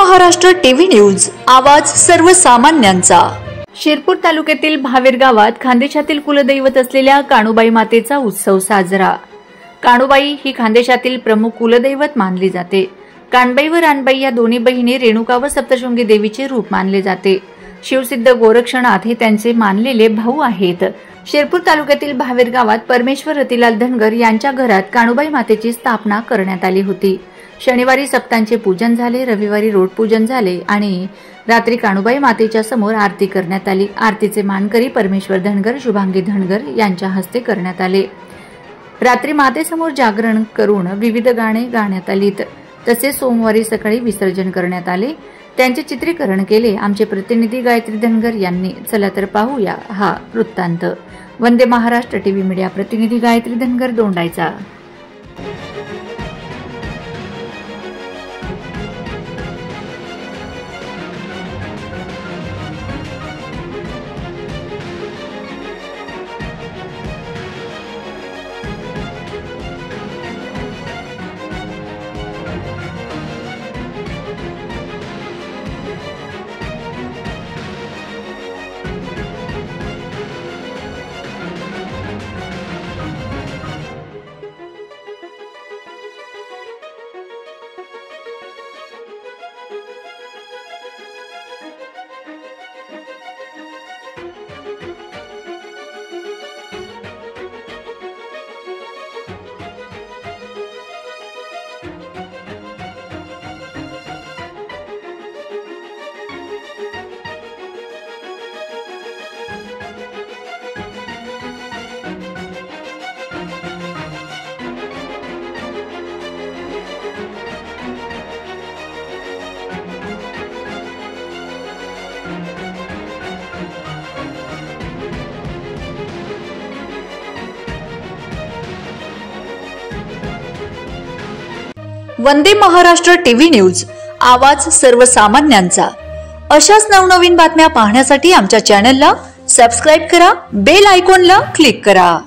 Maharashtra TV news, आवाज सर्वसामान्यांचा। शिरपूर तालुक्यातील भावेर गावात खानदेशातील कुलदैवत असलेल्या काणूबाई मातेचा उत्सव साजरा। काणूबाई ही खानदेशातील प्रमुख कुलदैवत मानली जाते। कानबाई व रानबाई या दोन्ही बहिणी रेणुका व सप्तशृंगी देवीचे रूप मानले जाते। शिवसिद्ध गोरक्षनाथ हे त्यांचे मानलेले भाऊ आहेत। शिरपूर तालुक्यातील भावेर गावात परमेश्वर रतिलाल धनगर यांच्या घरात काणूबाई मातेची स्थापना करण्यात आली होती। शनिवारी सप्तांचे पूजन झाले, रविवारी रोड पूजन झाले आणि रात्री काणूबाई मातेच्या समोर आरती करण्यात आली। आरतीचे मानकरी परमेश्वर धनगर, शुभांगी धनगर यांच्या हस्ते करण्यात आले। रात्री मातेसमोर जागरण करून विविध गाणे गाण्यात आलीत। तसेच सोमवारी सकाळी विसर्जन करण्यात आले। त्यांचे चित्रीकरण केले आमचे प्रतिनिधी गायत्री धनगर यांनी। चला तर पाहूया हा वृत्तांत। वंदे महाराष्ट्र टीव्ही मीडिया प्रतिनिधी गायत्री धनगर, दोंडाईचा। वंदे महाराष्ट्र टीव्ही न्यूज, आवाज सर्वसामान्यांचा। अशाच नवनवीन बातम्या पाहण्यासाठी आमच्या चॅनलला सबस्क्राइब करा, बेल आयकॉनला क्लिक करा।